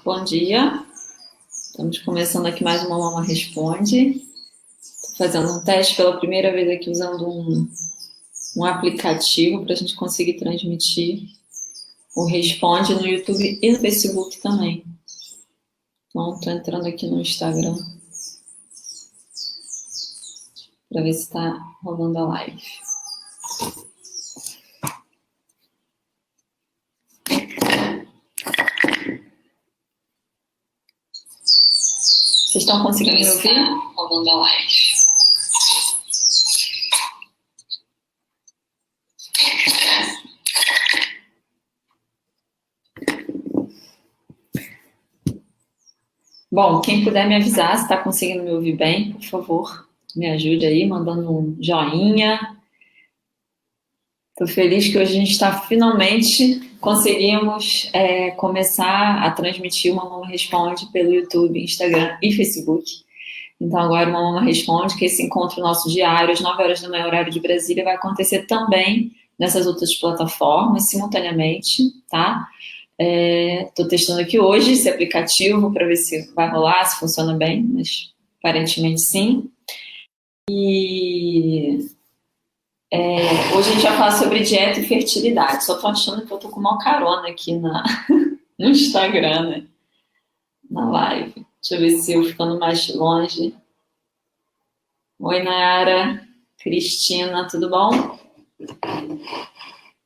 Bom dia, estamos começando aqui mais uma Mama Responde. Estou fazendo um teste pela primeira vez aqui usando um aplicativo para a gente conseguir transmitir o Responde no YouTube e no Facebook também. Então, estou entrando aqui no Instagram para ver se está rolando a live. Vocês estão conseguindo me ouvir? Rolando a live. Bom, quem puder me avisar se está conseguindo me ouvir bem, por favor, me ajude aí, mandando um joinha. Estou feliz que hoje a gente está finalmente conseguimos começar a transmitir uma Mama Responde pelo YouTube, Instagram e Facebook. Então agora uma Mama Responde, que esse encontro nosso diário, às 9 horas da manhã, horário de Brasília, vai acontecer também nessas outras plataformas, simultaneamente, tá? Estou testando aqui hoje esse aplicativo para ver se vai rolar, se funciona bem, mas aparentemente sim. E hoje a gente vai falar sobre dieta e fertilidade. Só tô achando que eu tô com uma carona aqui no Instagram, né? Na live. Deixa eu ver se eu ficando mais longe. Oi, Nayara, Cristina, tudo bom?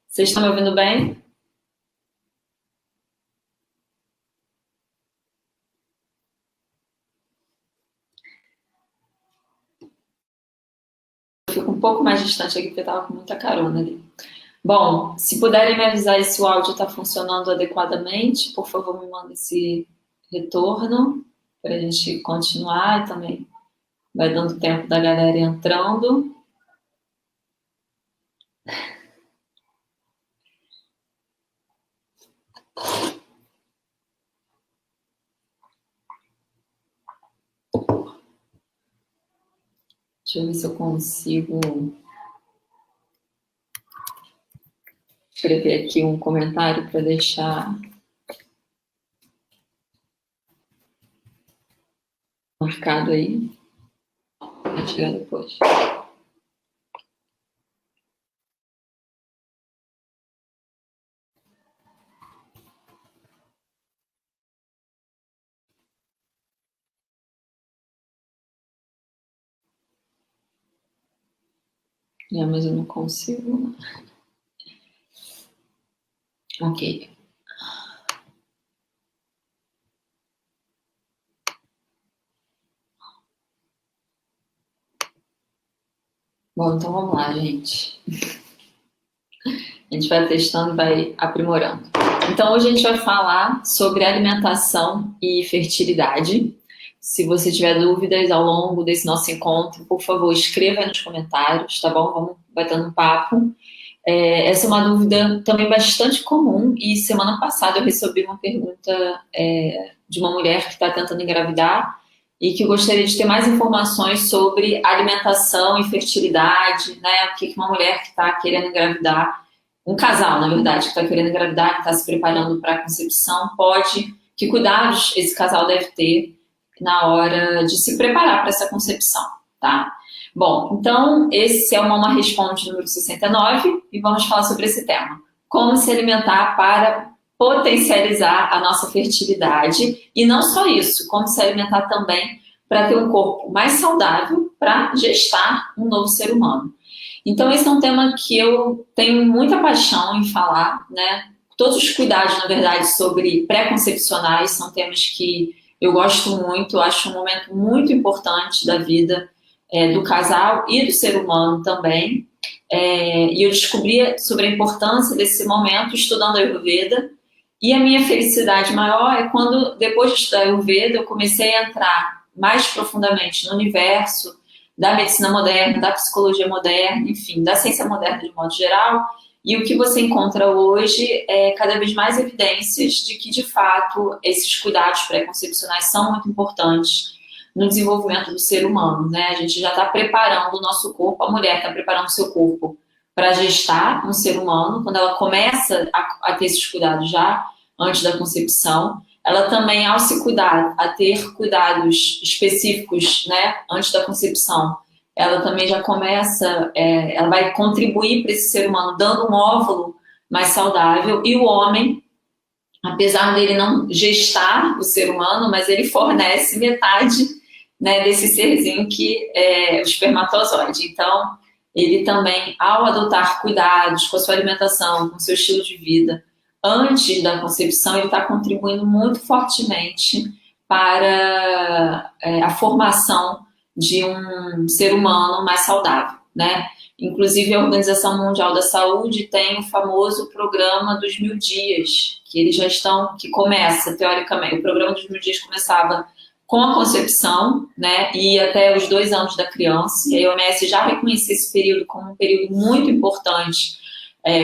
Vocês estão me ouvindo bem? Eu fico um pouco mais distante aqui porque eu tava com muita carona ali. Bom, se puderem me avisar se o áudio está funcionando adequadamente, por favor, me mandem esse retorno para a gente continuar e também vai dando tempo da galera entrando. Deixa eu ver se eu consigo escrever aqui um comentário para deixar marcado aí. Vou tirar depois. Mas eu não consigo. Ok. Bom, então vamos lá, gente. A gente vai testando e vai aprimorando. Então, hoje a gente vai falar sobre alimentação e fertilidade. Se você tiver dúvidas ao longo desse nosso encontro, por favor, escreva aí nos comentários, tá bom? Vamos batendo um papo. Essa é uma dúvida também bastante comum e semana passada eu recebi uma pergunta de uma mulher que está tentando engravidar e que gostaria de ter mais informações sobre alimentação e fertilidade, né? O que uma mulher que está querendo engravidar, um casal, na verdade, que está querendo engravidar, que está se preparando para a concepção, que cuidados esse casal deve ter na hora de se preparar para essa concepção, tá? Bom, então esse é o Mama Responde número 69 e vamos falar sobre esse tema. Como se alimentar para potencializar a nossa fertilidade e não só isso, como se alimentar também para ter um corpo mais saudável para gestar um novo ser humano. Então esse é um tema que eu tenho muita paixão em falar, né? Todos os cuidados, na verdade, sobre pré-concepcionais são temas que eu gosto muito, acho um momento muito importante da vida do casal e do ser humano também. E eu descobri sobre a importância desse momento estudando a Ayurveda. E a minha felicidade maior é quando, depois de estudar a Ayurveda, eu comecei a entrar mais profundamente no universo da medicina moderna, da psicologia moderna, enfim, da ciência moderna de modo geral. E o que você encontra hoje é cada vez mais evidências de que, de fato, esses cuidados pré-concepcionais são muito importantes no desenvolvimento do ser humano, né? A gente já está preparando o nosso corpo, a mulher está preparando o seu corpo para gestar um ser humano, quando ela começa a ter esses cuidados já antes da concepção, ela também, ao se cuidar, a ter cuidados específicos, né, antes da concepção, ela também já começa, ela vai contribuir para esse ser humano, dando um óvulo mais saudável, e o homem, apesar dele não gestar o ser humano, mas ele fornece metade, né, desse serzinho que é o espermatozoide. Então, ele também, ao adotar cuidados com a sua alimentação, com o seu estilo de vida, antes da concepção, ele está contribuindo muito fortemente para a formação de um ser humano mais saudável, né? Inclusive, a Organização Mundial da Saúde tem o famoso programa dos 1000 dias, que eles já estão, que começa, teoricamente, o programa dos 1000 dias começava com a concepção, né, e até os 2 anos da criança, e a OMS já reconheceu esse período como um período muito importante,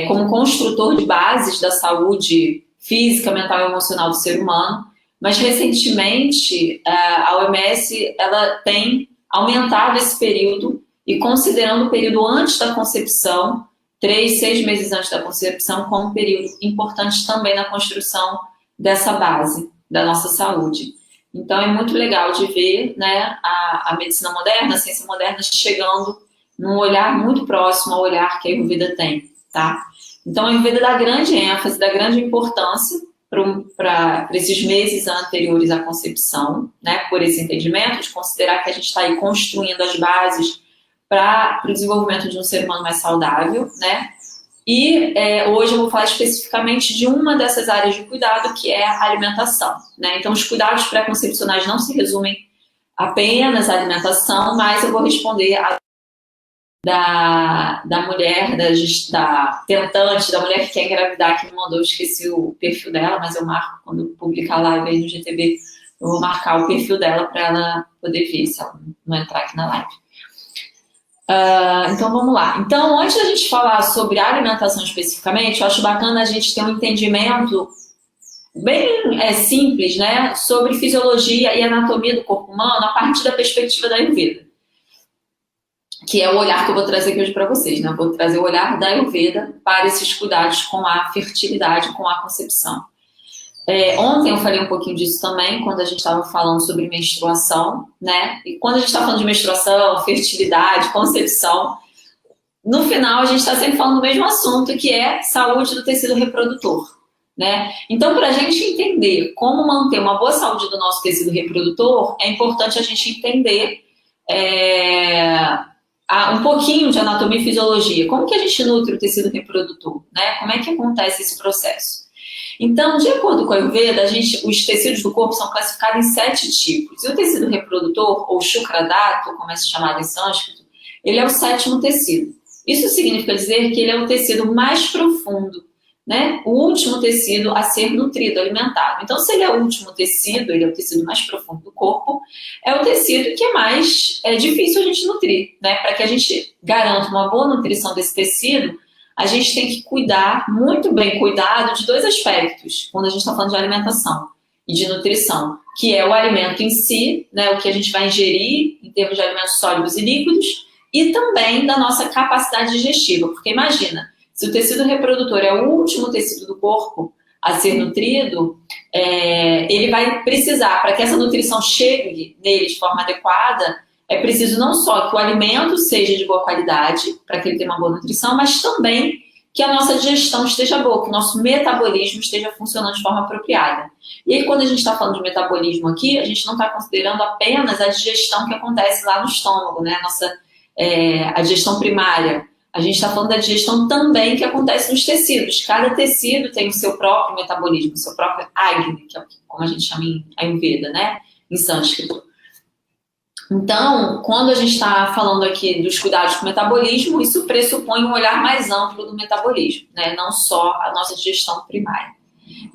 como construtor de bases da saúde física, mental e emocional do ser humano, mas recentemente a OMS ela tem aumentado esse período e considerando o período antes da concepção, 3, 6 meses antes da concepção, como um período importante também na construção dessa base da nossa saúde. Então é muito legal de ver, né, a medicina moderna, a ciência moderna chegando num olhar muito próximo ao olhar que a Ayurveda tem, tá? Então a Ayurveda dá grande ênfase, dá grande importância para esses meses anteriores à concepção, né, por esse entendimento de considerar que a gente está aí construindo as bases para o desenvolvimento de um ser humano mais saudável, né? E hoje eu vou falar especificamente de uma dessas áreas de cuidado, que é a alimentação, né? Então, os cuidados pré-concepcionais não se resumem apenas à alimentação, mas eu vou responder da mulher, da tentante, da mulher que quer engravidar, que me mandou, eu esqueci o perfil dela, mas eu marco quando eu publicar a live aí no GTB, eu vou marcar o perfil dela para ela poder ver se ela não entrar aqui na live. Então vamos lá. Então, antes da gente falar sobre a alimentação especificamente, eu acho bacana a gente ter um entendimento bem simples, né, sobre fisiologia e anatomia do corpo humano a partir da perspectiva da Ayurveda, que é o olhar que eu vou trazer aqui hoje para vocês, né? Eu vou trazer o olhar da Ayurveda para esses cuidados com a fertilidade, com a concepção. Ontem eu falei um pouquinho disso também, quando a gente estava falando sobre menstruação, né? E quando a gente está falando de menstruação, fertilidade, concepção, no final a gente está sempre falando do mesmo assunto, que é saúde do tecido reprodutor, né? Então, para a gente entender como manter uma boa saúde do nosso tecido reprodutor, é importante a gente entender um pouquinho de anatomia e fisiologia. Como que a gente nutre o tecido reprodutor, né? Como é que acontece esse processo? Então, de acordo com a Ayurveda, os tecidos do corpo são classificados em 7 tipos. E o tecido reprodutor, ou Shukradato, como é chamado em sânscrito, ele é o 7º tecido. Isso significa dizer que ele é o tecido mais profundo, né? O último tecido a ser nutrido, alimentado. Então, se ele é o último tecido, ele é o tecido mais profundo do corpo, é o tecido que é mais difícil a gente nutrir, né? Para que a gente garanta uma boa nutrição desse tecido, a gente tem que cuidar, muito bem cuidado, de 2 aspectos, quando a gente está falando de alimentação e de nutrição, que é o alimento em si, né, o que a gente vai ingerir em termos de alimentos sólidos e líquidos, e também da nossa capacidade digestiva, porque imagina, se o tecido reprodutor é o último tecido do corpo a ser nutrido, ele vai precisar, para que essa nutrição chegue nele de forma adequada, é preciso não só que o alimento seja de boa qualidade, para que ele tenha uma boa nutrição, mas também que a nossa digestão esteja boa, que o nosso metabolismo esteja funcionando de forma apropriada. E aí, quando a gente está falando de metabolismo aqui, a gente não está considerando apenas a digestão que acontece lá no estômago, né? A digestão primária. A gente está falando da digestão também que acontece nos tecidos. Cada tecido tem o seu próprio metabolismo, o seu próprio Agni, que é como a gente chama em Ayurveda, né? Em sânscrito. Então, quando a gente está falando aqui dos cuidados com o metabolismo, isso pressupõe um olhar mais amplo do metabolismo, né? Não só a nossa digestão primária.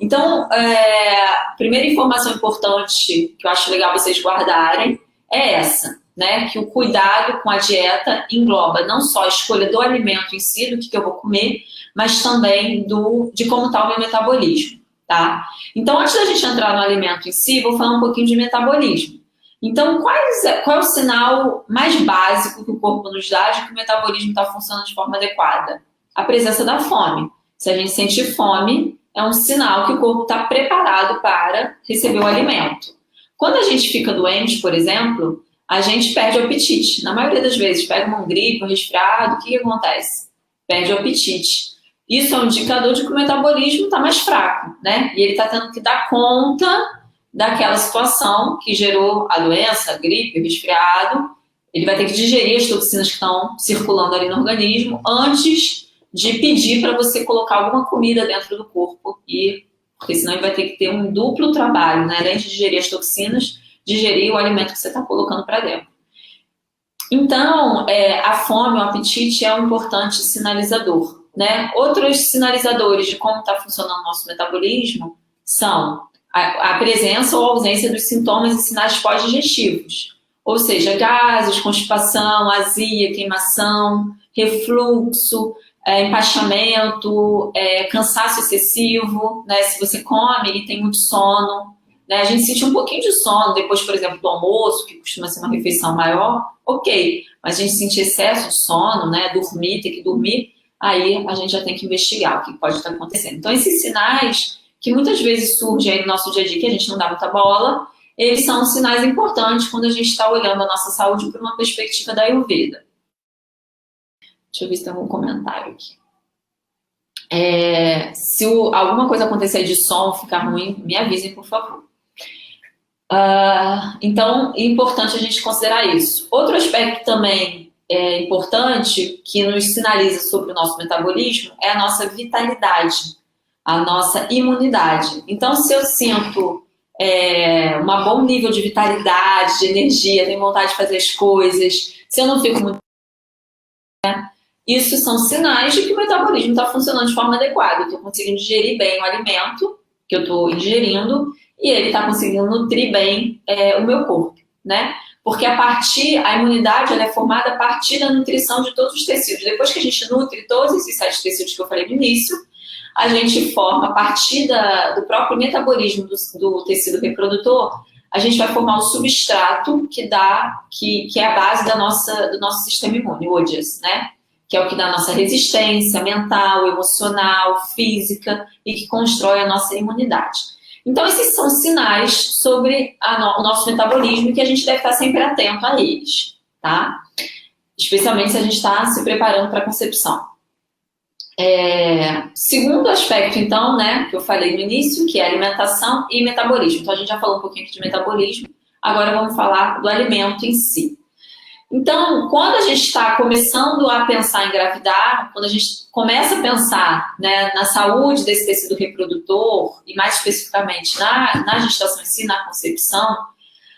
Então, a primeira informação importante que eu acho legal vocês guardarem é essa, né? Que o cuidado com a dieta engloba não só a escolha do alimento em si, do que eu vou comer, mas também de como está o meu metabolismo, tá? Então, antes da gente entrar no alimento em si, vou falar um pouquinho de metabolismo. Então, qual é o sinal mais básico que o corpo nos dá de que o metabolismo está funcionando de forma adequada? A presença da fome. Se a gente sentir fome, é um sinal que o corpo está preparado para receber o alimento. Quando a gente fica doente, por exemplo, a gente perde o apetite. Na maioria das vezes, pega uma gripe, um resfriado, o que acontece? Perde o apetite. Isso é um indicador de que o metabolismo está mais fraco, né? E ele está tendo que dar conta daquela situação que gerou a doença, a gripe, o resfriado. Ele vai ter que digerir as toxinas que estão circulando ali no organismo antes de pedir para você colocar alguma comida dentro do corpo, porque senão ele vai ter que ter um duplo trabalho, né? Além de digerir as toxinas, digerir o alimento que você está colocando para dentro. Então, a fome, o apetite é um importante sinalizador, né? Outros sinalizadores de como está funcionando o nosso metabolismo são a presença ou ausência dos sintomas e sinais pós-digestivos, ou seja, gases, constipação, azia, queimação, refluxo, empachamento, cansaço excessivo, né? Se você come e tem muito sono, né? A gente sente um pouquinho de sono depois, por exemplo, do almoço, que costuma ser uma refeição maior, ok, mas a gente sentir excesso de sono, né? Dormir, ter que dormir, aí a gente já tem que investigar o que pode estar acontecendo. Então, esses sinais que muitas vezes surgem aí no nosso dia a dia, que a gente não dá muita bola, eles são sinais importantes quando a gente está olhando a nossa saúde por uma perspectiva da Ayurveda. Deixa eu ver se tem algum comentário aqui. Se alguma coisa acontecer de som, ficar ruim, me avisem, por favor. Então, é importante a gente considerar isso. Outro aspecto também importante, que nos sinaliza sobre o nosso metabolismo, é a nossa vitalidade, a nossa imunidade. Então, se eu sinto um bom nível de vitalidade, de energia, tenho vontade de fazer as coisas, se eu não fico muito... Isso são sinais de que o metabolismo está funcionando de forma adequada. Eu estou conseguindo digerir bem o alimento que eu estou ingerindo e ele está conseguindo nutrir bem o meu corpo, né? Porque a imunidade ela é formada a partir da nutrição de todos os tecidos. Depois que a gente nutre todos esses 7 tecidos que eu falei no início, a gente forma, a partir do próprio metabolismo do tecido reprodutor, a gente vai formar um substrato que é a base do nosso sistema imune, o OJAS, né? Que é o que dá a nossa resistência mental, emocional, física e que constrói a nossa imunidade. Então, esses são sinais sobre o nosso metabolismo que a gente deve estar sempre atento a eles, tá? Especialmente se a gente está se preparando para a concepção. Segundo aspecto, então, né, que eu falei no início, que é alimentação e metabolismo. Então, a gente já falou um pouquinho aqui de metabolismo, agora vamos falar do alimento em si. Então, quando a gente está começando a pensar em engravidar, quando a gente começa a pensar, né, na saúde desse tecido reprodutor, e mais especificamente na gestação em si, na concepção,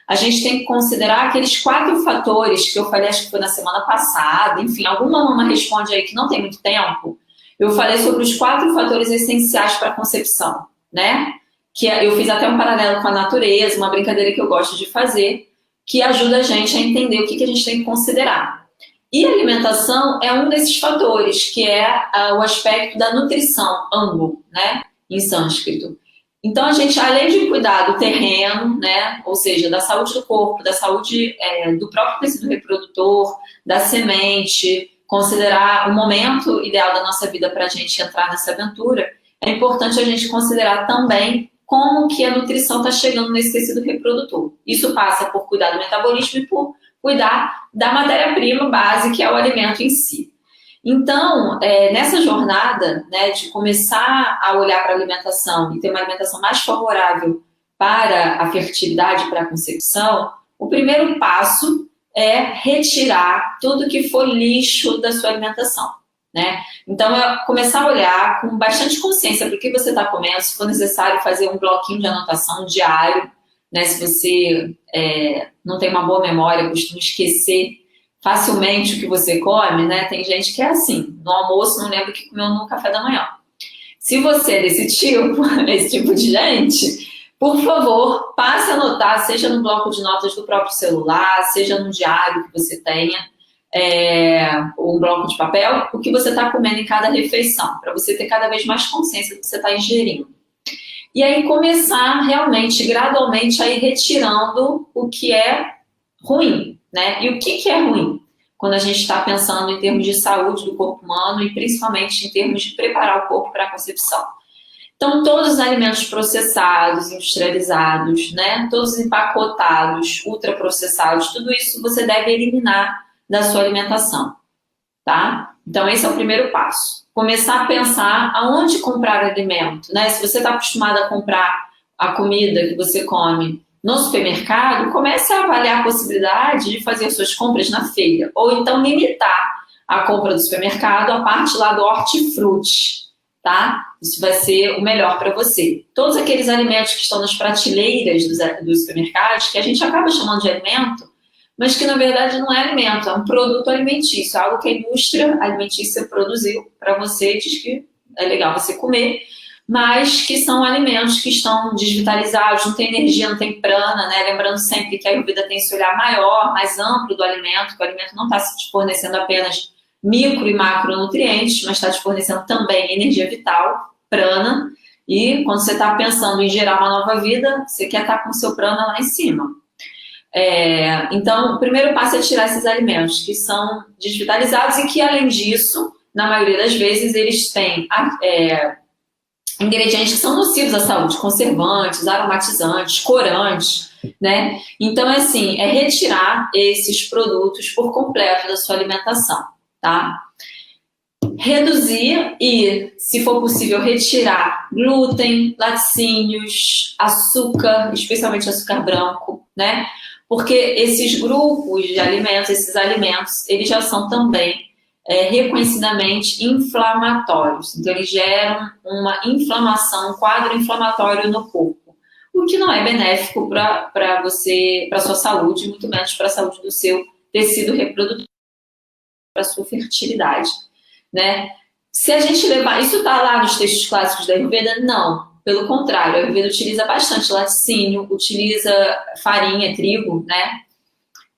a gente tem que considerar aqueles 4 fatores que eu falei, acho que foi na semana passada, enfim, alguma mama responde aí que não tem muito tempo, eu falei sobre os 4 fatores essenciais para a concepção, né? Que eu fiz até um paralelo com a natureza, uma brincadeira que eu gosto de fazer, que ajuda a gente a entender o que a gente tem que considerar. E a alimentação é um desses fatores, que é o aspecto da nutrição, angu, né, em sânscrito. Então, a gente, além de cuidar do terreno, né, ou seja, da saúde do corpo, da saúde do próprio tecido reprodutor, da semente, considerar o momento ideal da nossa vida para a gente entrar nessa aventura, é importante a gente considerar também como que a nutrição está chegando nesse tecido reprodutor. Isso passa por cuidar do metabolismo e por cuidar da matéria-prima base, que é o alimento em si. Então, nessa jornada, né, de começar a olhar para a alimentação e ter uma alimentação mais favorável para a fertilidade, para a concepção, o primeiro passo é retirar tudo que for lixo da sua alimentação, né? Então, começar a olhar com bastante consciência para o que você está comendo, se for necessário fazer um bloquinho de anotação diário, né? Se você não tem uma boa memória, costuma esquecer facilmente o que você come, né? Tem gente que é assim, no almoço não lembra o que comeu no café da manhã. Se você é desse tipo, esse tipo de gente, por favor, passe a anotar, seja no bloco de notas do próprio celular, seja no diário que você tenha, ou um bloco de papel, o que você está comendo em cada refeição, para você ter cada vez mais consciência do que você está ingerindo. E aí começar realmente, gradualmente, a ir retirando o que é ruim, né? E o que é ruim? Quando a gente está pensando em termos de saúde do corpo humano e principalmente em termos de preparar o corpo para a concepção. Então, todos os alimentos processados, industrializados, né? Todos empacotados, ultraprocessados, tudo isso você deve eliminar da sua alimentação, tá? Então, esse é o primeiro passo. Começar a pensar aonde comprar alimento, né? Se você está acostumado a comprar a comida que você come no supermercado, comece a avaliar a possibilidade de fazer suas compras na feira, ou então limitar a compra do supermercado à parte lá do hortifruti, tá? Isso vai ser o melhor para você. Todos aqueles alimentos que estão nas prateleiras dos supermercados, que a gente acaba chamando de alimento, mas que na verdade não é alimento, é um produto alimentício, algo que a indústria alimentícia produziu para você, diz que é legal você comer, mas que são alimentos que estão desvitalizados, não tem energia, não tem prana, né? Lembrando sempre que a Ayurveda tem esse olhar maior, mais amplo do alimento, que o alimento não está te fornecendo apenas micro e macronutrientes, mas está te fornecendo também energia vital, prana, e quando você está pensando em gerar uma nova vida, você quer estar com o seu prana lá em cima. Então, o primeiro passo é tirar esses alimentos que são desvitalizados e que, além disso, na maioria das vezes, eles têm ingredientes que são nocivos à saúde, conservantes, aromatizantes, corantes, né? Então, assim, é retirar esses produtos por completo da sua alimentação, tá? Reduzir e, se for possível, retirar glúten, laticínios, açúcar, especialmente açúcar branco, né? Porque esses grupos de alimentos, esses alimentos, eles já são também reconhecidamente inflamatórios. Então, eles geram uma inflamação, um quadro inflamatório no corpo, o que não é benéfico para você, para a sua saúde, muito menos para a saúde do seu tecido reprodutor, para a sua fertilidade, né? Se a gente levar... Isso está lá nos textos clássicos da Ayurveda? Não. Pelo contrário, a Ayurveda utiliza bastante laticínio, utiliza farinha, trigo, né?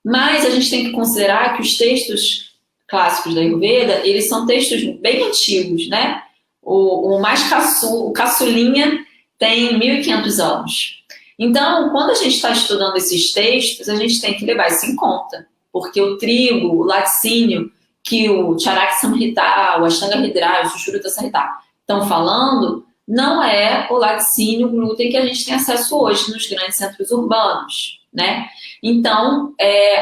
Mas a gente tem que considerar que os textos clássicos da Ayurveda, eles são textos bem antigos, né? O mais o caçulinha tem 1.500 anos. Então, quando a gente está estudando esses textos, a gente tem que levar isso em conta, porque o trigo, o laticínio, que o Charak Samhita, o Ashtanga Hridaya, o Sushruta Samhita estão falando, não é o laticínio, o glúten que a gente tem acesso hoje nos grandes centros urbanos, né? Então,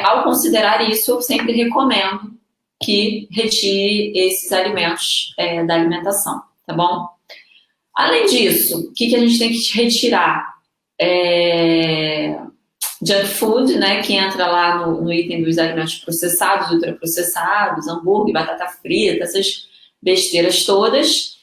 ao considerar isso, eu sempre recomendo que retire esses alimentos da alimentação, tá bom? Além disso, o que a gente tem que retirar? Junk food, né, que entra lá no item dos alimentos processados, ultraprocessados, hambúrguer, batata frita, essas besteiras todas.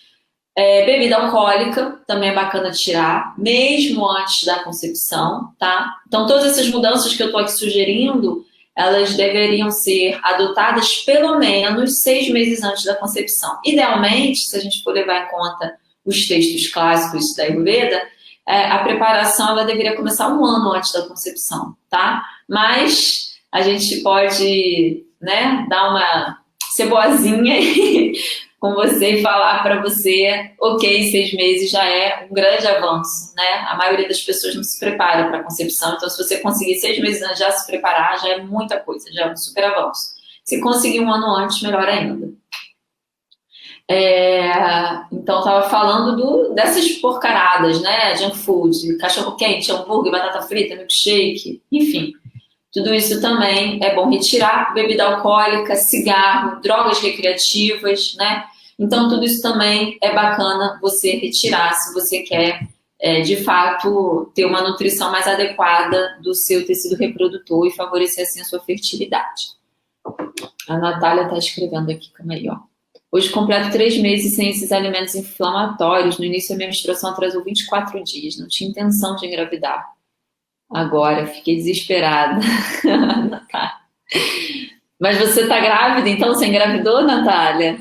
Bebida alcoólica também é bacana tirar, mesmo antes da concepção, tá? Então, todas essas mudanças que eu estou aqui sugerindo, elas deveriam ser adotadas pelo menos 6 meses antes da concepção. Idealmente, se a gente for levar em conta os textos clássicos da Ayurveda, a preparação ela deveria começar 1 ano antes da concepção, tá? Mas a gente pode, né, dar uma ser boazinha com você e falar para você, ok, 6 meses já é um grande avanço, né? A maioria das pessoas não se prepara para a concepção, então se você conseguir 6 meses antes já se preparar, já é muita coisa, já é um super avanço. Se conseguir 1 ano antes, melhor ainda. Então, eu estava falando dessas porcaradas, né? Junk food, cachorro-quente, hambúrguer, batata frita, milkshake, enfim. Tudo isso também é bom retirar. Bebida alcoólica, cigarro, drogas recreativas, né? Então, tudo isso também é bacana você retirar se você quer, de fato, ter uma nutrição mais adequada do seu tecido reprodutor e favorecer, assim, a sua fertilidade. A Natália está escrevendo aqui, calma aí, ó. Hoje completo 3 meses sem esses alimentos inflamatórios. No início, a minha menstruação atrasou 24 dias. Não tinha intenção de engravidar. Agora, fiquei desesperada. Mas você tá grávida, então você engravidou, Natália?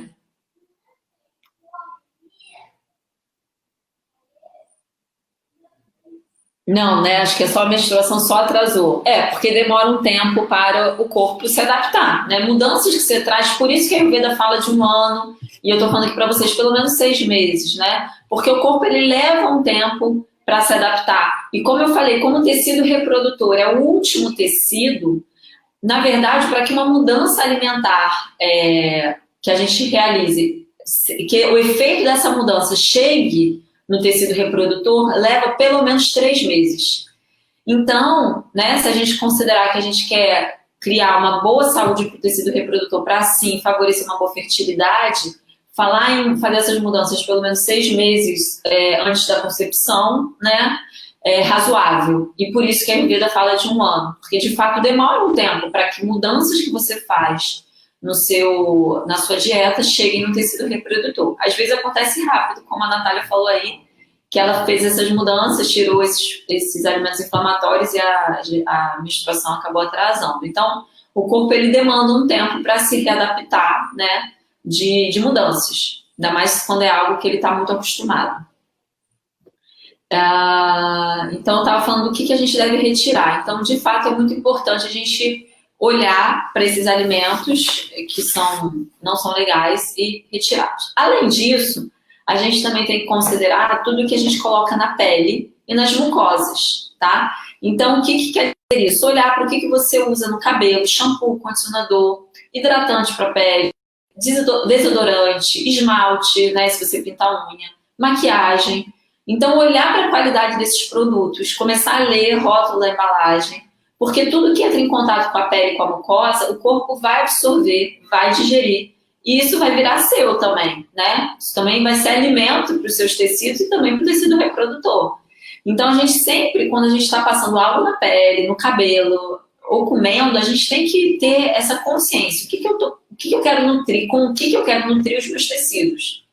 Não, né? Acho que é só a menstruação só atrasou. Porque demora um tempo para o corpo se adaptar, né? Mudanças que você traz, por isso que a Ayurveda fala de 1 ano, e eu tô falando aqui para vocês pelo menos 6 meses, né? Porque o corpo ele leva um tempo para se adaptar. E como eu falei, como o tecido reprodutor é o último tecido, na verdade, para que uma mudança alimentar que a gente realize, que o efeito dessa mudança chegue no tecido reprodutor, leva pelo menos 3 meses. Então, né, se a gente considerar que a gente quer criar uma boa saúde para o tecido reprodutor para, assim, favorecer uma boa fertilidade, falar em fazer essas mudanças pelo menos 6 meses antes da concepção, né, é razoável. E por isso que a Ayurveda fala de 1 ano, porque de fato demora um tempo para que mudanças que você faz na sua dieta cheguem no tecido reprodutor. Às vezes acontece rápido, como a Natália falou aí, que ela fez essas mudanças, tirou esses alimentos inflamatórios e a menstruação acabou atrasando. Então, o corpo ele demanda um tempo para se readaptar, né, de mudanças, ainda mais quando é algo que ele está muito acostumado. Então, eu estava falando do que a gente deve retirar. Então, de fato, é muito importante a gente olhar para esses alimentos que não são legais e retirá-los. Além disso, a gente também tem que considerar tudo que a gente coloca na pele e nas mucosas, tá? Então, o que quer dizer isso? Olhar para o que você usa no cabelo, shampoo, condicionador, hidratante para a pele, desodorante, esmalte, né, se você pintar a unha, maquiagem. Então, olhar para a qualidade desses produtos, começar a ler rótulo da embalagem, porque tudo que entra em contato com a pele e com a mucosa, o corpo vai absorver, vai digerir, e isso vai virar seu também, né? Isso também vai ser alimento para os seus tecidos e também para o tecido reprodutor. Então, a gente sempre, quando a gente está passando algo na pele, no cabelo, ou comendo, a gente tem que ter essa consciência. O que eu quero nutrir? Com o que eu quero nutrir os meus tecidos?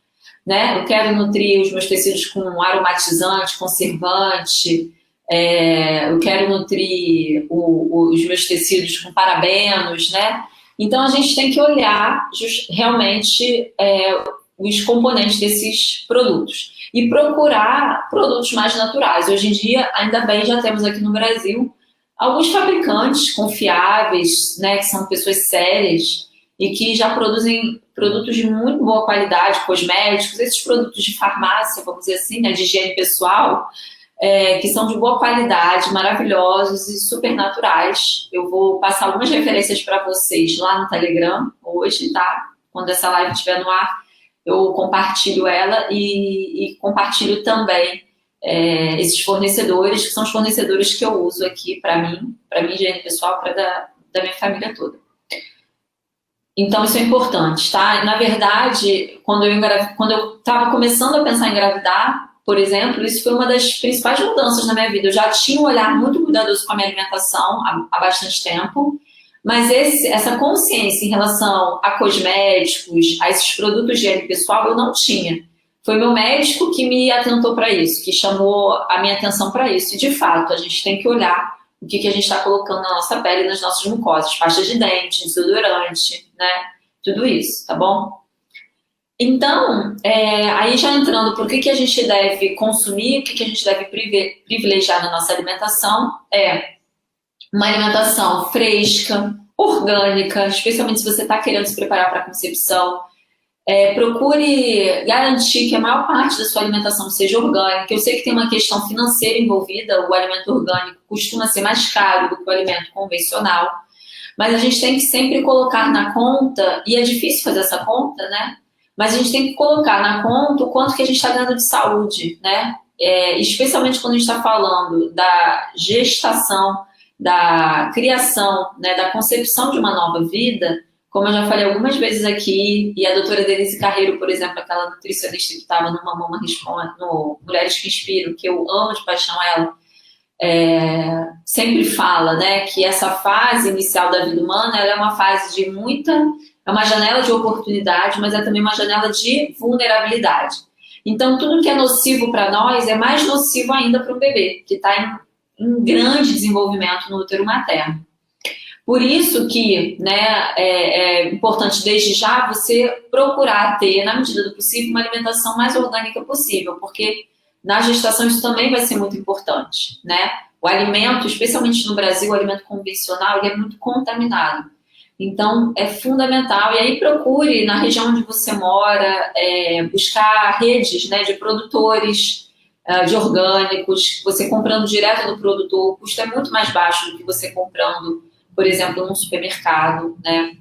Né? Eu quero nutrir os meus tecidos com aromatizante, conservante, eu quero nutrir os meus tecidos com parabenos, né? Então, a gente tem que olhar realmente os componentes desses produtos e procurar produtos mais naturais. Hoje em dia, ainda bem, já temos aqui no Brasil alguns fabricantes confiáveis, né, que são pessoas sérias e que já produzem produtos de muito boa qualidade, cosméticos, esses produtos de farmácia, vamos dizer assim, né, de higiene pessoal, que são de boa qualidade, maravilhosos e super naturais. Eu vou passar algumas referências para vocês lá no Telegram hoje, tá? Quando essa live estiver no ar, eu compartilho ela e compartilho também esses fornecedores, que são os fornecedores que eu uso aqui para mim, higiene pessoal, para da minha família toda. Então, isso é importante, tá? Na verdade, quando eu estava começando a pensar em engravidar, por exemplo, isso foi uma das principais mudanças na minha vida. Eu já tinha um olhar muito cuidadoso com a minha alimentação há bastante tempo, mas essa consciência em relação a cosméticos, a esses produtos de higiene pessoal, eu não tinha. Foi meu médico que me atentou para isso, que chamou a minha atenção para isso. E, de fato, a gente tem que olhar o que a gente está colocando na nossa pele e nas nossas mucosas, pasta de dente, desodorante, né? Tudo isso, tá bom? Então, aí já entrando por que a gente deve consumir, o que a gente deve privilegiar na nossa alimentação, uma alimentação fresca, orgânica, especialmente se você está querendo se preparar para a concepção. Procure garantir que a maior parte da sua alimentação seja orgânica. Eu sei que tem uma questão financeira envolvida, o alimento orgânico costuma ser mais caro do que o alimento convencional, mas a gente tem que sempre colocar na conta, e é difícil fazer essa conta, né? Mas a gente tem que colocar na conta o quanto que a gente está ganhando de saúde, né? Especialmente quando a gente está falando da gestação, da criação, né, da concepção de uma nova vida. Como eu já falei algumas vezes aqui, e a doutora Denise Carreiro, por exemplo, aquela nutricionista que estava no Mama Responde, no Mulheres que Inspiram, que eu amo de paixão ela, sempre fala, né, que essa fase inicial da vida humana ela é uma fase de é uma janela de oportunidade, mas é também uma janela de vulnerabilidade. Então, tudo que é nocivo para nós é mais nocivo ainda para o bebê, que está em grande desenvolvimento no útero materno. Por isso que, né, é importante desde já você procurar ter, na medida do possível, uma alimentação mais orgânica possível, porque na gestação isso também vai ser muito importante, né? O alimento, especialmente no Brasil, o alimento convencional, ele é muito contaminado. Então, é fundamental. E aí procure, na região onde você mora, buscar redes, né, de produtores de orgânicos. Você comprando direto do produtor, o custo é muito mais baixo do que você comprando, por exemplo, num supermercado, né?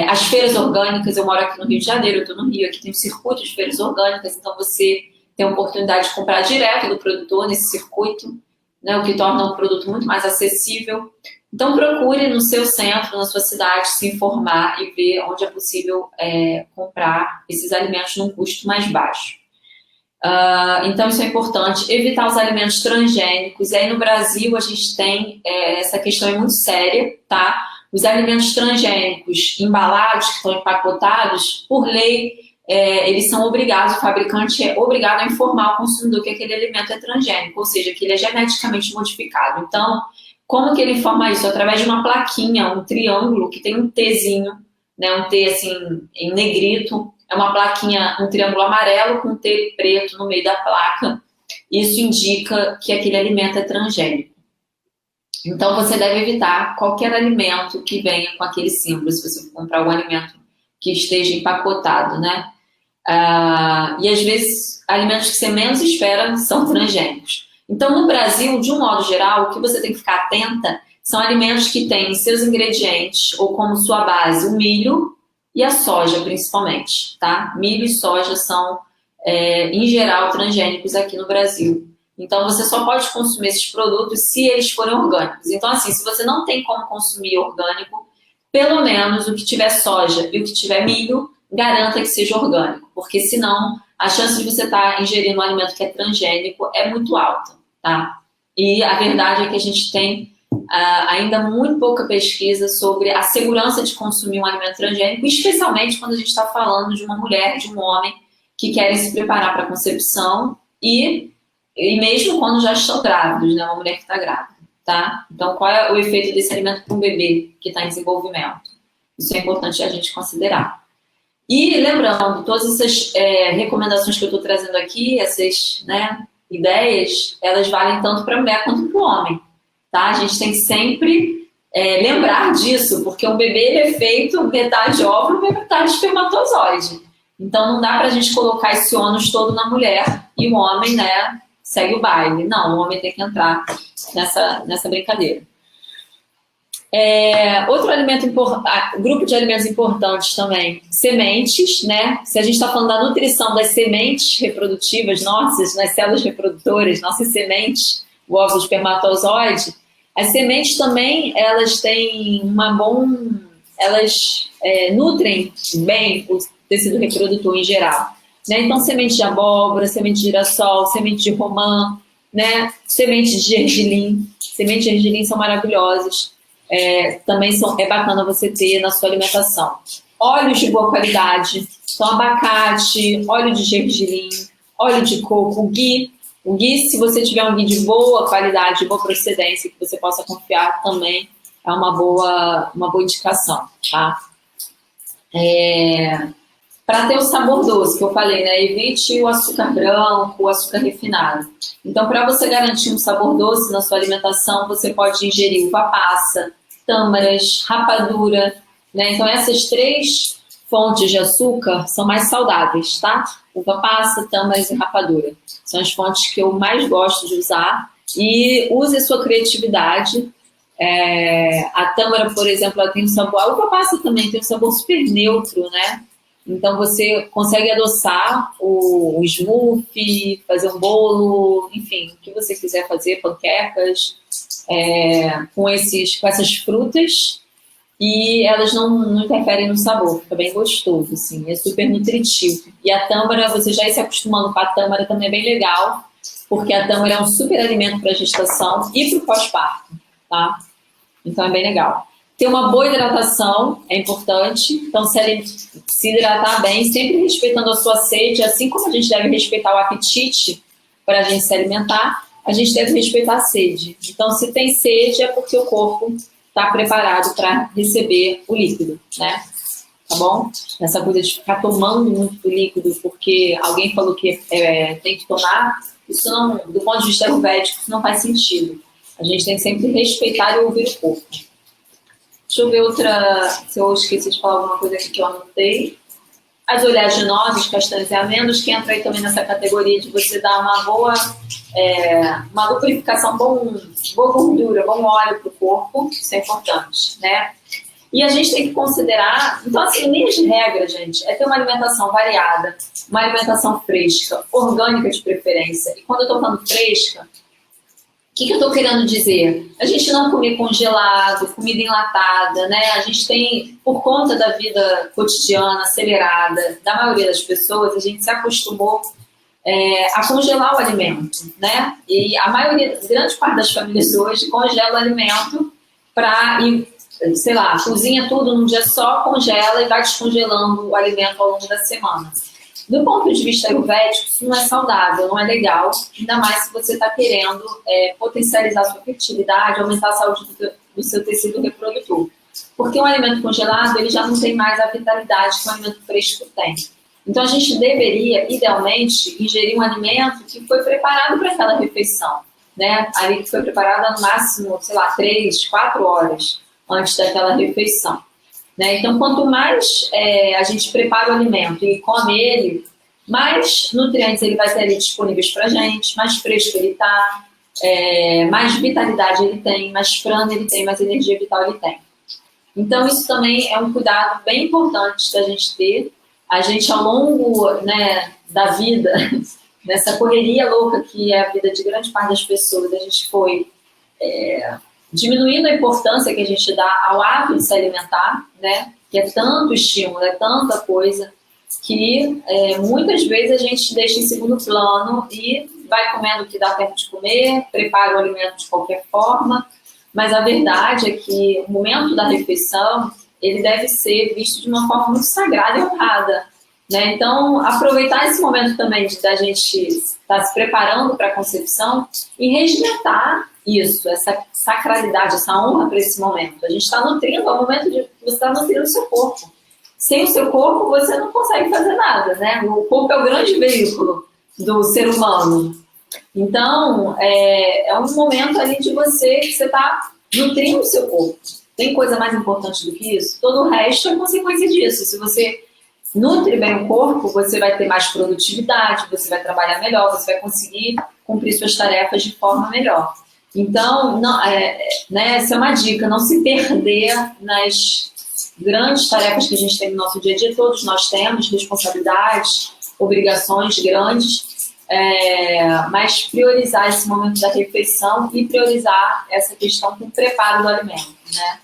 As feiras orgânicas, eu moro aqui no Rio de Janeiro, eu estou no Rio, aqui tem um circuito de feiras orgânicas, então você tem a oportunidade de comprar direto do produtor nesse circuito, né, o que torna o produto muito mais acessível. Então, procure no seu centro, na sua cidade, se informar e ver onde é possível comprar esses alimentos num custo mais baixo. Então, isso é importante. Evitar os alimentos transgênicos. E aí, no Brasil, a gente tem essa questão é muito séria, tá? Os alimentos transgênicos embalados, que estão empacotados, por lei, eles são obrigados, o fabricante é obrigado a informar ao consumidor que aquele alimento é transgênico, ou seja, que ele é geneticamente modificado. Então, como que ele informa isso? Através de uma plaquinha, um triângulo que tem um Tzinho, né, um T assim em negrito, é uma plaquinha, um triângulo amarelo com um T preto no meio da placa. Isso indica que aquele alimento é transgênico. Então você deve evitar qualquer alimento que venha com aquele símbolo, se você for comprar um alimento que esteja empacotado, né? E às vezes alimentos que você menos espera são transgênicos. Então, no Brasil, de um modo geral, o que você tem que ficar atenta são alimentos que têm em seus ingredientes, ou como sua base, o milho e a soja, principalmente, tá? Milho e soja são, em geral, transgênicos aqui no Brasil. Então, você só pode consumir esses produtos se eles forem orgânicos. Então, assim, se você não tem como consumir orgânico, pelo menos o que tiver soja e o que tiver milho, garanta que seja orgânico, porque senão a chance de você estar ingerindo um alimento que é transgênico é muito alta, tá? E a verdade é que a gente tem ainda muito pouca pesquisa sobre a segurança de consumir um alimento transgênico, especialmente quando a gente está falando de uma mulher, de um homem que querem se preparar para a concepção e mesmo quando já estão grávidos, né? Uma mulher que está grávida, tá? Então, qual é o efeito desse alimento para um bebê que está em desenvolvimento? Isso é importante a gente considerar. E lembrando, todas essas recomendações que eu estou trazendo aqui, essas, né, ideias, elas valem tanto para a mulher quanto para o homem, tá? A gente tem que sempre lembrar disso, porque um bebê ele é feito metade óvulo e metade espermatozoide. Então não dá para a gente colocar esse ônus todo na mulher e o homem, né, segue o baile. Não, o homem tem que entrar nessa brincadeira. Outro alimento grupo de alimentos importantes também, sementes, né? Se a gente está falando da nutrição das sementes reprodutivas nossas, nas células reprodutoras, nossas sementes, o óvulo espermatozoide, as sementes também, elas têm elas nutrem bem o tecido reprodutor em geral, né? Então, semente de abóbora, semente de girassol, semente de romã, né? Sementes de gergelim. Sementes de gergelim são maravilhosas. Também é bacana você ter na sua alimentação. Óleos de boa qualidade, então abacate, óleo de gergelim, óleo de coco, o ghee. O ghee, se você tiver um ghee de boa qualidade, de boa procedência, que você possa confiar, também é uma boa indicação, tá? Para ter o sabor doce, que eu falei, né? Evite o açúcar branco, o açúcar refinado. Então, para você garantir um sabor doce na sua alimentação, você pode ingerir uva passa, tâmaras, rapadura, né? Então, essas 3 fontes de açúcar são mais saudáveis, tá? Uva passa, tâmaras e rapadura. São as fontes que eu mais gosto de usar. E use a sua criatividade. A tâmara, por exemplo, ela tem um sabor... A uva passa também tem um sabor super neutro, né? Então, você consegue adoçar o smoothie, fazer um bolo, enfim, o que você quiser fazer, panquecas, com essas frutas, e elas não interferem no sabor, fica bem gostoso, assim, é super nutritivo. E a tâmara, você já ir se acostumando com a tâmara também é bem legal, porque a tâmara é um super alimento para a gestação e para o pós-parto, tá? Então, é bem legal. Ter uma boa hidratação é importante, então se hidratar bem, sempre respeitando a sua sede, assim como a gente deve respeitar o apetite para a gente se alimentar, a gente deve respeitar a sede. Então, se tem sede, é porque o corpo está preparado para receber o líquido, né? Tá bom? Essa coisa de ficar tomando muito líquido porque alguém falou que tem que tomar, isso não, do ponto de vista ayurvédico, isso não faz sentido. A gente tem que sempre respeitar e ouvir o corpo. Deixa eu ver se eu esqueci de falar alguma coisa aqui que eu anotei. As oleaginosas, castanhas e amêndoas, que entra aí também nessa categoria de você dar uma boa lubrificação, boa gordura, bom óleo para o corpo, isso é importante, né? E a gente tem que considerar, então assim, linha de regra, gente, é ter uma alimentação variada, uma alimentação fresca, orgânica de preferência. E quando eu estou falando fresca, o que eu estou querendo dizer? A gente não comer congelado, comida enlatada, né? A gente tem, por conta da vida cotidiana, acelerada, da maioria das pessoas, a gente se acostumou a congelar o alimento, né? E a maioria, grande parte das famílias hoje congela o alimento para, sei lá, cozinha tudo num dia só, congela e vai descongelando o alimento ao longo da semana. Do ponto de vista ayurvédico, isso não é saudável, não é legal, ainda mais se você está querendo potencializar a sua fertilidade, aumentar a saúde do seu tecido reprodutor. Porque um alimento congelado, ele já não tem mais a vitalidade que um alimento fresco tem. Então, a gente deveria, idealmente, ingerir um alimento que foi preparado para aquela refeição, né? Ali que foi preparada no máximo, sei lá, 3, 4 horas antes daquela refeição. Né? Então, quanto mais a gente prepara o alimento e come ele, mais nutrientes ele vai ter ali disponíveis para a gente, mais fresco ele está, mais vitalidade ele tem, mais prana ele tem, mais energia vital ele tem. Então, isso também é um cuidado bem importante da gente ter. A gente, ao longo, né, da vida, nessa correria louca que é a vida de grande parte das pessoas, a gente foi diminuindo a importância que a gente dá ao hábito de se alimentar, né? Que é tanto estímulo, é tanta coisa, que muitas vezes a gente deixa em segundo plano e vai comendo o que dá tempo de comer, prepara o alimento de qualquer forma, mas a verdade é que o momento da refeição, ele deve ser visto de uma forma muito sagrada e honrada, né? Então, aproveitar esse momento também da gente estar se preparando para a concepção e regimentar isso, essa sacralidade, essa honra para esse momento. A gente está nutrindo, é o momento de você estar nutrindo o seu corpo. Sem o seu corpo, você não consegue fazer nada, né? O corpo é o grande veículo do ser humano. Então, é um momento ali de você que você está nutrindo o seu corpo. Tem coisa mais importante do que isso? Todo o resto é consequência disso. Se você nutre bem o corpo, você vai ter mais produtividade, você vai trabalhar melhor, você vai conseguir cumprir suas tarefas de forma melhor. Então, essa é uma dica, não se perder nas grandes tarefas que a gente tem no nosso dia a dia. Todos nós temos responsabilidades, obrigações grandes, mas priorizar esse momento da refeição e priorizar essa questão com o preparo do alimento, né?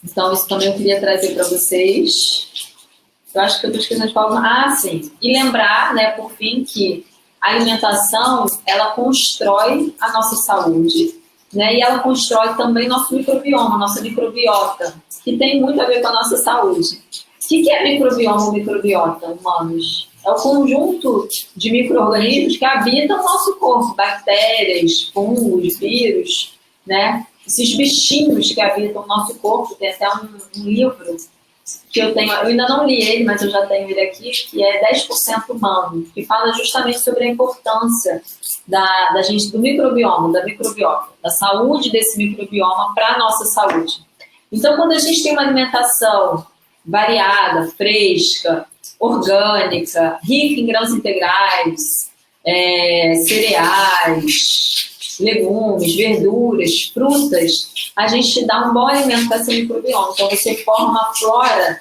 Então, isso também eu queria trazer para vocês. Eu acho que eu estou esquecendo de falar. Sim. E lembrar, né, por fim, que a alimentação, ela constrói a nossa saúde, né? E ela constrói também nosso microbioma, nossa microbiota, que tem muito a ver com a nossa saúde. O que é microbioma ou microbiota, humanos? É o conjunto de micro-organismos que habitam o nosso corpo, bactérias, fungos, vírus, né? Esses bichinhos que habitam o nosso corpo, tem até um livro que eu ainda não li ele, mas eu já tenho ele aqui, que é 10% humano, que fala justamente sobre a importância da gente, do microbioma, da microbiota, da saúde desse microbioma para a nossa saúde. Então, quando a gente tem uma alimentação variada, fresca, orgânica, rica em grãos integrais, cereais, legumes, verduras, frutas, a gente dá um bom alimento para esse microbioma. Então, você forma uma flora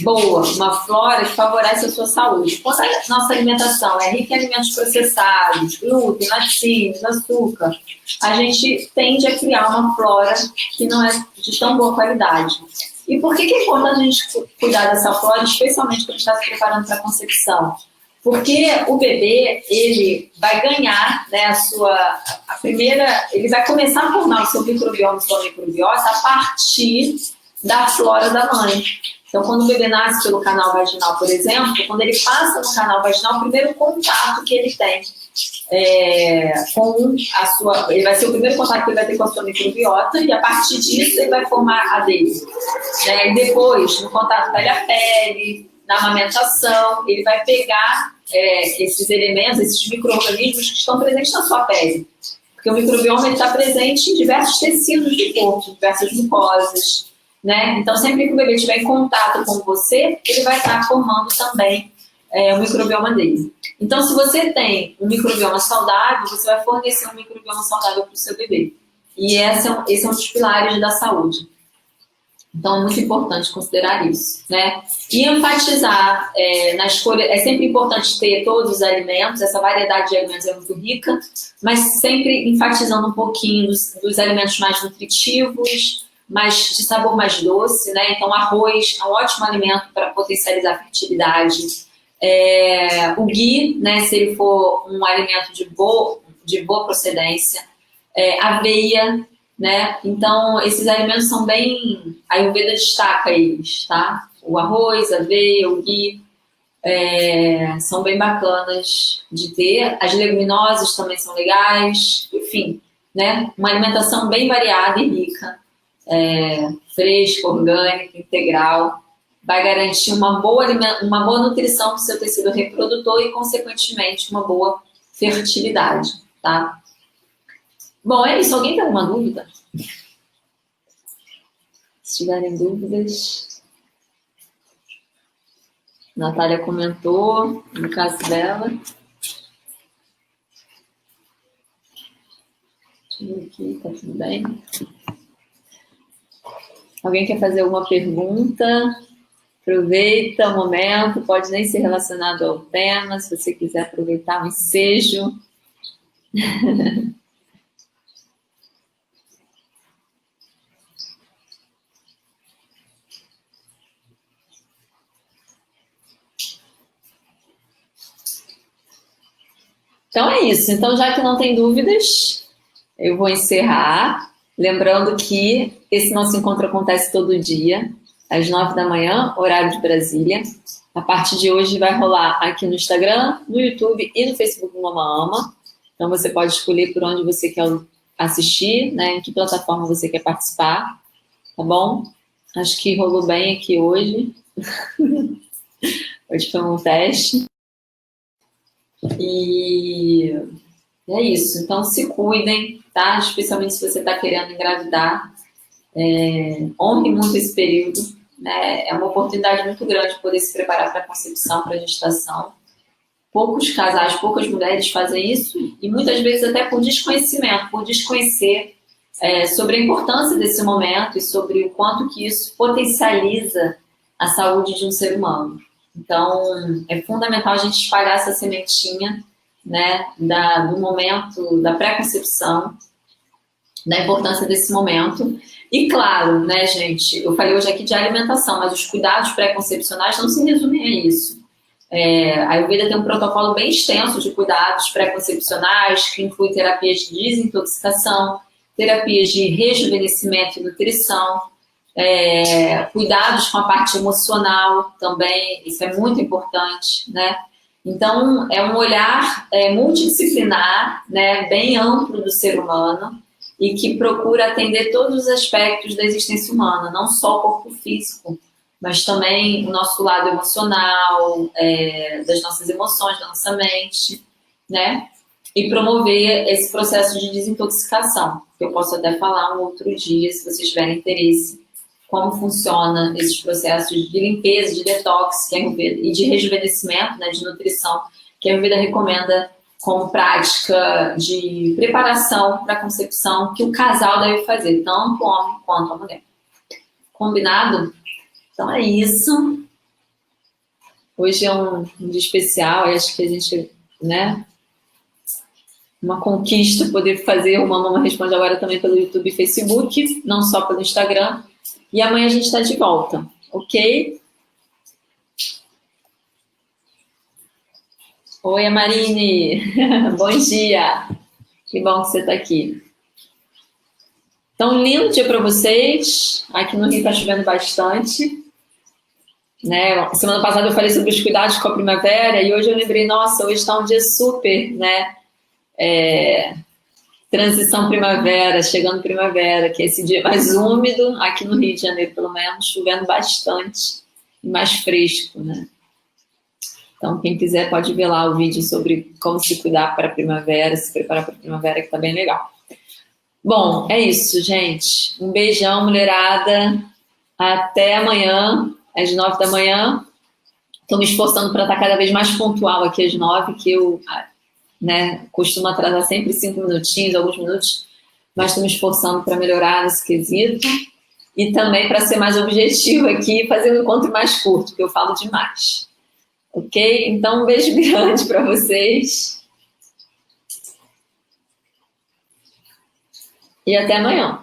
boa, uma flora que favorece a sua saúde. Quando a nossa alimentação é rica em alimentos processados, glúten, laticínios, açúcar, a gente tende a criar uma flora que não é de tão boa qualidade. E por que é importante a gente cuidar dessa flora, especialmente quando a gente está se preparando para a concepção? Porque o bebê, ele vai ganhar, né, ele vai começar a formar o seu microbioma, sua microbiota, a partir da flora da mãe. Então, quando o bebê nasce pelo canal vaginal, por exemplo, quando ele passa no canal vaginal, o primeiro contato que ele tem com a sua... Ele vai ser o primeiro contato que ele vai ter com a sua microbiota e, a partir disso, ele vai formar a dele. E depois, no contato pele a pele, na amamentação, ele vai pegar esses elementos, esses micro-organismos que estão presentes na sua pele. Porque o microbioma está presente em diversos tecidos do corpo, diversas mucosas, né? Então, sempre que o bebê estiver em contato com você, ele vai estar formando também o microbioma dele. Então, se você tem um microbioma saudável, você vai fornecer um microbioma saudável para o seu bebê. E esse é um dos pilares da saúde. Então, é muito importante considerar isso, né? E enfatizar na escolha, é sempre importante ter todos os alimentos, essa variedade de alimentos é muito rica, mas sempre enfatizando um pouquinho dos alimentos mais nutritivos, mais de sabor mais doce, né? Então, arroz é um ótimo alimento para potencializar a fertilidade. O ghee, né? Se ele for um alimento de boa procedência. Aveia, né? Então, esses alimentos são bem... A Ayurveda destaca eles, tá? O arroz, a aveia, o ghee, são bem bacanas de ter. As leguminosas também são legais. Enfim, né? Uma alimentação bem variada e rica. Fresca, orgânica, integral. Vai garantir uma boa nutrição para o seu tecido reprodutor e, consequentemente, uma boa fertilidade, tá? Bom, é isso. Alguém tem alguma dúvida? Se tiverem dúvidas... Natália comentou, no caso dela. Deixa eu ver aqui, tá tudo bem? Alguém quer fazer alguma pergunta? Aproveita o momento, pode nem ser relacionado ao tema, se você quiser aproveitar o ensejo. Então é isso. Então, já que não tem dúvidas, eu vou encerrar. Lembrando que esse nosso encontro acontece todo dia, às 9 da manhã, horário de Brasília. A partir de hoje vai rolar aqui no Instagram, no YouTube e no Facebook do Mama Ama. Então você pode escolher por onde você quer assistir, né? Em que plataforma você quer participar, tá bom? Acho que rolou bem aqui hoje. Hoje foi um teste. E é isso. Então se cuidem, tá? Especialmente se você está querendo engravidar. Honre muito esse período, né? É uma oportunidade muito grande poder se preparar para a concepção, para a gestação. Poucos casais, poucas mulheres fazem isso e muitas vezes até por desconhecimento, por desconhecer sobre a importância desse momento e sobre o quanto que isso potencializa a saúde de um ser humano. Então, é fundamental a gente espalhar essa sementinha, né, do momento da pré-concepção, da importância desse momento. E claro, né, gente, eu falei hoje aqui de alimentação, mas os cuidados pré-concepcionais não se resumem a isso. A Ayurveda tem um protocolo bem extenso de cuidados pré-concepcionais, que inclui terapias de desintoxicação, terapias de rejuvenescimento e nutrição, cuidados com a parte emocional também, isso é muito importante, né? Então, é um olhar multidisciplinar, né, bem amplo do ser humano e que procura atender todos os aspectos da existência humana, não só o corpo físico, mas também o nosso lado emocional, das nossas emoções, da nossa mente, né? E promover esse processo de desintoxicação, que eu posso até falar um outro dia, se vocês tiverem interesse, como funciona esses processos de limpeza, de detox, e de rejuvenescimento, né, de nutrição, que a Ayurveda recomenda como prática de preparação para a concepção que o casal deve fazer, tanto o homem quanto a mulher. Combinado? Então é isso. Hoje é um dia especial, acho que a gente, né, uma conquista poder fazer o Mama Responde agora também pelo YouTube e Facebook, não só pelo Instagram. E amanhã a gente está de volta, ok? Oi, Marine. Bom dia. Que bom que você está aqui. Então, lindo dia para vocês. Aqui no Rio está chovendo bastante. Né? Semana passada eu falei sobre os cuidados com a primavera e hoje eu lembrei, nossa, hoje está um dia super, né? Transição primavera, chegando primavera, que é esse dia mais úmido, aqui no Rio de Janeiro, pelo menos, chovendo bastante e mais fresco, né? Então, quem quiser pode ver lá o vídeo sobre como se cuidar para a primavera, se preparar para a primavera, que tá bem legal. Bom, é isso, gente. Um beijão, mulherada. Até amanhã, às 9 da manhã. Estou me esforçando para estar cada vez mais pontual aqui às 9, que eu, né, costumo atrasar sempre 5 minutinhos, alguns minutos, mas estou me esforçando para melhorar nesse quesito. E também, para ser mais objetivo aqui, fazer um encontro mais curto, porque eu falo demais. Ok? Então, um beijo grande para vocês. E até amanhã.